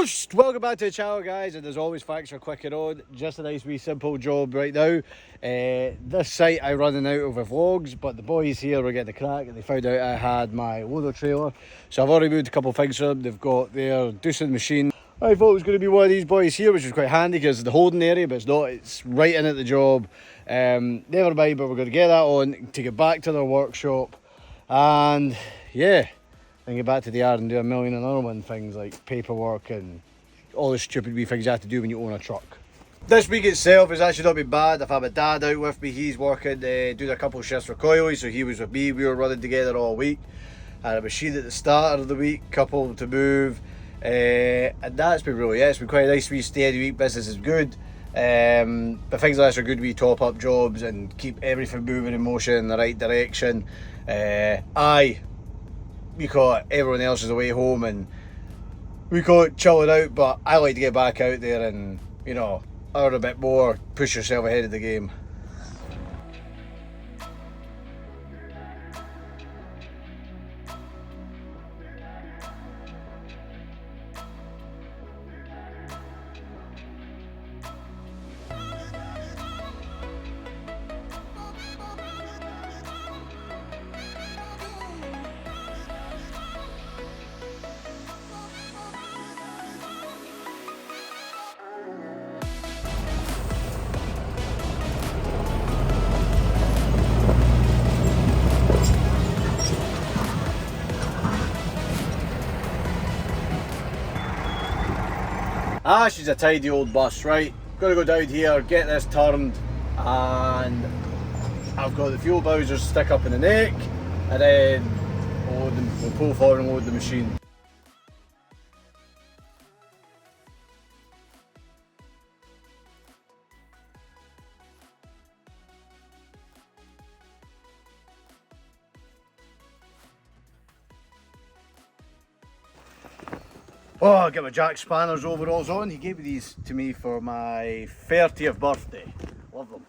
Post! Welcome back to the channel, guys, and as always, thanks for clicking on. Just a nice wee simple job right now. This site I'm running out of vlogs, but the boys here were getting the crack and they found out I had my loader trailer. So I've already moved a couple of things for them. They've got their dosing machine. I thought it was going to be one of these boys here, which is quite handy because it's the holding area, but it's not. It's right in at the job. Never mind, but we're going to get that on, take it back to their workshop, and yeah, then get back to the yard and do a million and other one things like paperwork and all the stupid wee things you have to do when you own a truck. This week itself has actually not been bad. I've had my dad out with me. He's working, doing a couple of shifts for Coily, so he was with me. We were running together all week. I had a machine at the start of the week, couple to move, and that's been really it. It's been quite a nice wee steady week. Business is good, but things like this are good wee top up jobs and keep everything moving in motion in the right direction. We call it everyone else is away home and we call it chilling out, but I like to get back out there and, you know, earn a bit more, push yourself ahead of the game. Ah, she's a tidy old bus, right? Gotta go down here, get this turned, and I've got the fuel bowsers stick up in the neck, and then we'll pull forward and load the machine. Oh, I'll get my Jack Spanner's overalls on. He gave these to me for my 30th birthday. Love them.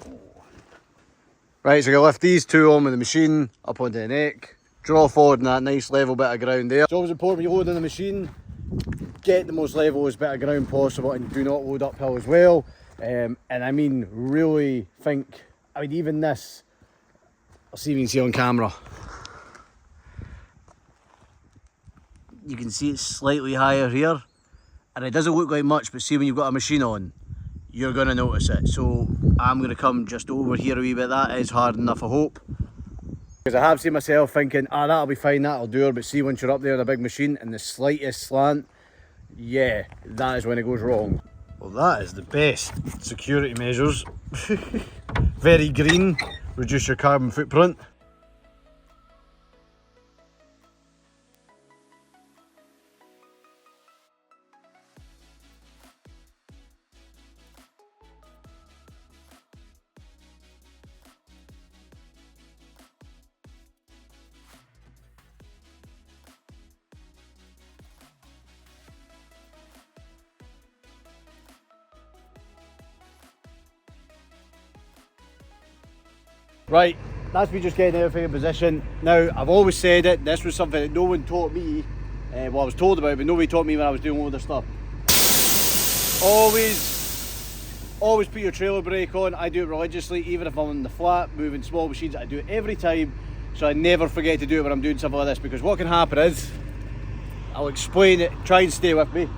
Oh. Right, so I'm going to lift these two on with the machine up onto the neck, draw forward in that nice level bit of ground there. It's always important when you load in the machine, get the most levelest bit of ground possible and do not load uphill as well. And I mean, really think, I mean, even this, I'll see if you can see on camera. You can see it's slightly higher here and it doesn't look like much, but see when you've got a machine on you're going to notice it. So I'm going to come just over here a wee bit. That is hard enough, I hope, because I have seen myself thinking, that'll be fine, that'll do her, but see once you're up there in a big machine and the slightest slant, yeah, that is when it goes wrong. Well, that is the best security measures. Very green, reduce your carbon footprint. Right, that's me just getting everything in position. Now, I've always said it, this was something that no one taught me, well, I was told about it, but nobody taught me when I was doing all this stuff. Always put your trailer brake on. I do it religiously, even if I'm on the flat, moving small machines, I do it every time, so I never forget to do it when I'm doing something like this, because what can happen is, I'll explain it, try and stay with me.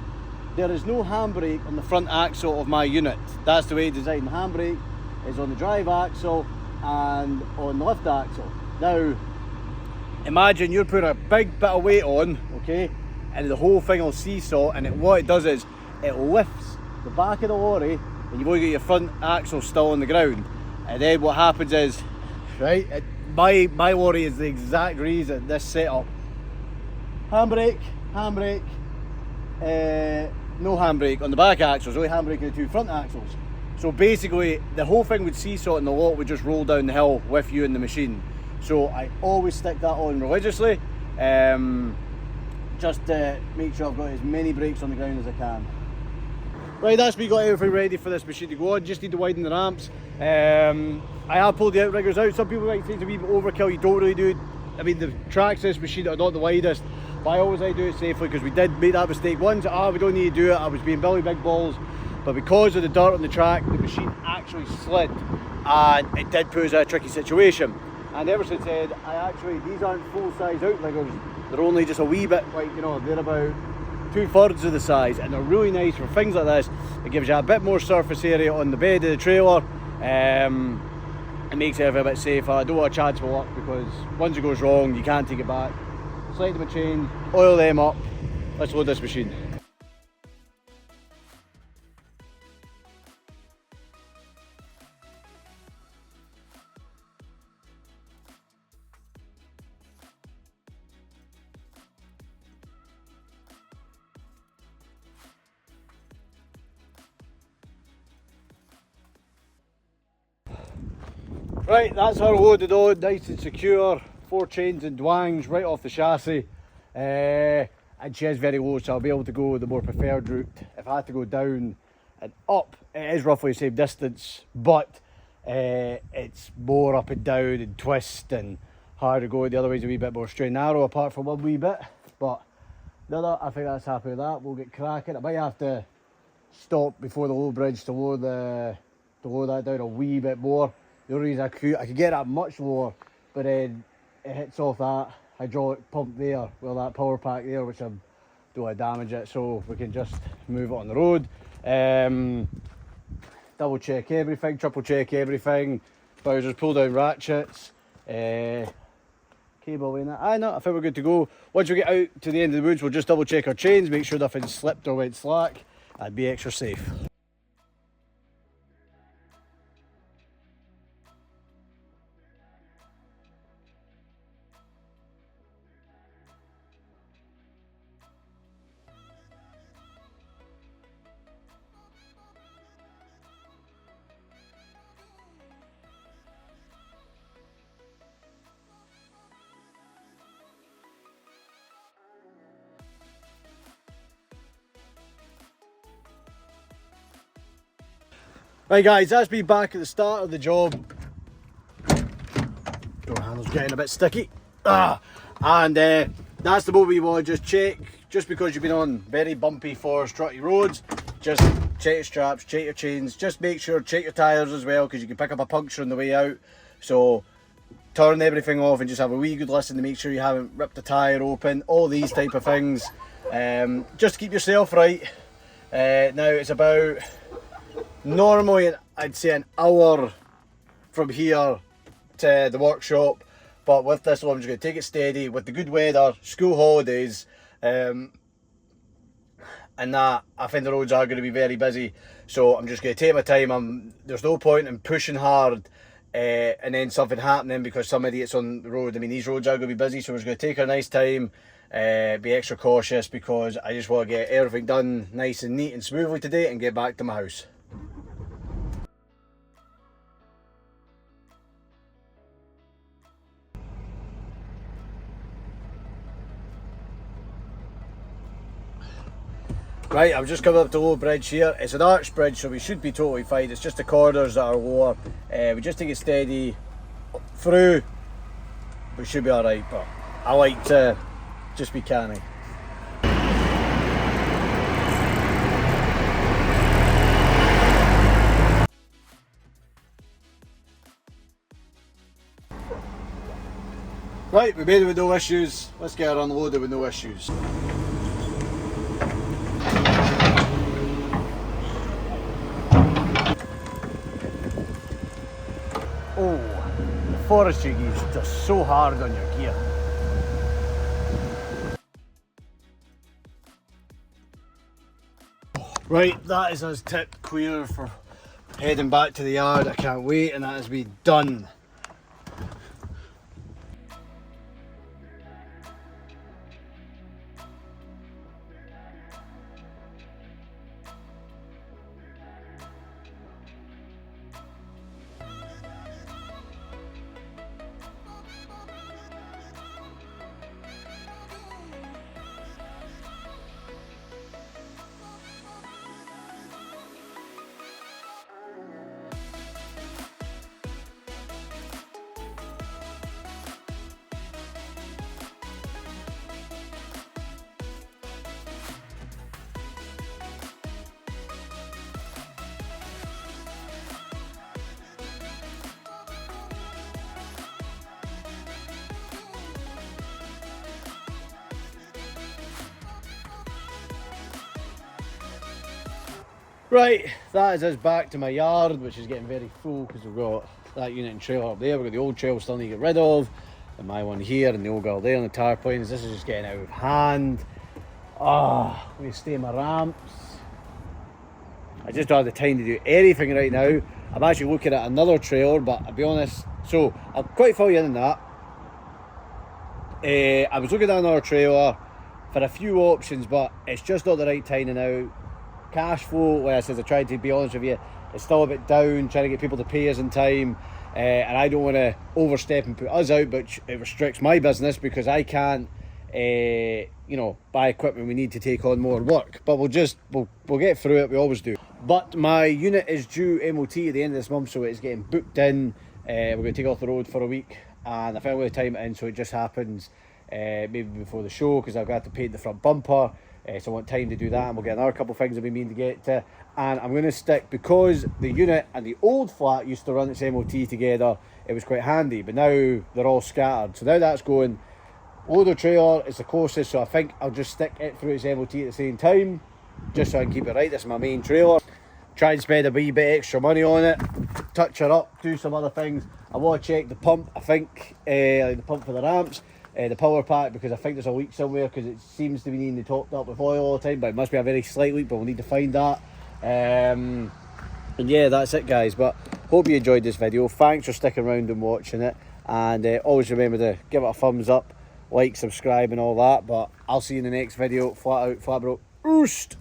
There is no handbrake on the front axle of my unit. That's the way it's designed. The handbrake is on the drive axle and on the lift axle. Now, imagine you're putting a big bit of weight on, okay, and the whole thing will seesaw, and what it does is, it lifts the back of the lorry, and you've only got your front axle still on the ground. And then what happens is, right, my lorry is the exact reason, this setup. Handbrake, no handbrake on the back axles, only handbrake on the two front axles. So basically, the whole thing would seesaw and the lot would just roll down the hill with you in the machine. So I always stick that on religiously, just to make sure I've got as many brakes on the ground as I can. Right, that's me got everything ready for this machine to go on. Just need to widen the ramps. I have pulled the outriggers out. Some people might think it's a wee bit overkill. You don't really do. I mean, the tracks in this machine are not the widest. Why always I do it safely? Because we did make that mistake once. We don't need to do it. I was being Billy Big Balls, but because of the dirt on the track, the machine actually slid, and it did put us in a tricky situation. And ever since then, these aren't full-size outriggers. They're only just a wee bit, like, you know, they're about 2/3 of the size, and they're really nice for things like this. It gives you a bit more surface area on the bed of the trailer. It makes everything a bit safer. I don't want a chance for luck, because once it goes wrong, you can't take it back. Slide them a chain, oil them up. Let's load this machine. Right, that's her loaded on, nice and secure. 4 chains and dwangs right off the chassis. And she is very low, so I'll be able to go the more preferred route. If I had to go down and up, it is roughly the same distance, but it's more up and down and twist and hard to go. The other way's a wee bit more straight and narrow, apart from one wee bit. But no, I think that's happy with that. We'll get cracking. I might have to stop before the low bridge to load that down a wee bit more. The only reason I could get that much lower, but then it hits off that hydraulic pump there, well, that power pack there, which I don't want to damage it, so we can just move it on the road. Double check everything, triple check everything. Bowsers, pull down ratchets, cable in it. I think we're good to go. Once we get out to the end of the woods, we'll just double check our chains, make sure nothing's slipped or went slack, and be extra safe. Right guys, that's me back at the start of the job. Door handle's getting a bit sticky. And that's the moment we want to just check, just because you've been on very bumpy forest rutty roads, just check your straps, check your chains, just make sure, check your tyres as well, because you can pick up a puncture on the way out. So turn everything off and just have a wee good listen to make sure you haven't ripped the tyre open, all these type of things, just to keep yourself right. Now it's about, normally I'd say an hour from here to the workshop, but with this one I'm just going to take it steady with the good weather, school holidays, and that I think the roads are going to be very busy, so I'm just going to take my time. There's no point in pushing hard and then something happening because some idiot's on the road. I mean, these roads are going to be busy, so we're just going to take our nice time, be extra cautious, because I just want to get everything done nice and neat and smoothly today and get back to my house. Right, I'm just coming up to low bridge here. It's an arch bridge, so we should be totally fine. It's just the corners that are lower. We just take it steady through. We should be alright, but I like to just be canny. Right, we made it with no issues. Let's get her unloaded with no issues. Oh, the Forestry gears are just so hard on your gear. Right, that is us tipped clear for heading back to the yard. I can't wait, and that has been done. Right, that is us back to my yard, which is getting very full because we've got that unit and trailer up there. We've got the old trailer still need to get rid of, and my one here, and the old girl there on the tarpaulins. This is just getting out of hand. I'm going to stay in my ramps. I just don't have the time to do anything right now. I'm actually looking at another trailer, but I'll be honest, so I'll quite fill you in on that. I was looking at another trailer for a few options, but it's just not the right time now. Cash flow, like I said, I tried to be honest with you, it's still a bit down, trying to get people to pay us in time, and I don't want to overstep and put us out, but it restricts my business because I can't buy equipment we need to take on more work. But we'll get through it, we always do. But my unit is due MOT at the end of this month, so it's getting booked in. We're going to take it off the road for a week, and I found a way to time it in so it just happens maybe before the show, because I've got to paint the front bumper, so I want time to do that, and we'll get another couple of things I've been meaning to get to. And I'm going to stick, because the unit and the old flat used to run its MOT together, it was quite handy, but now they're all scattered. So now that's going. Loader trailer is the closest, so I think I'll just stick it through its MOT at the same time, just so I can keep it right. This is my main trailer. Try and spend a wee bit extra money on it, touch her up, do some other things. I want to check the pump, I think, like the pump for the ramps, the power pack, because I think there's a leak somewhere, because it seems to be needing to topped up with oil all the time, but it must be a very slight leak, but we'll need to find that. And yeah, that's it guys, but hope you enjoyed this video. Thanks for sticking around and watching it, and always remember to give it a thumbs up, like, subscribe and all that. But I'll see you in the next video. Flat out, flat broke, oost.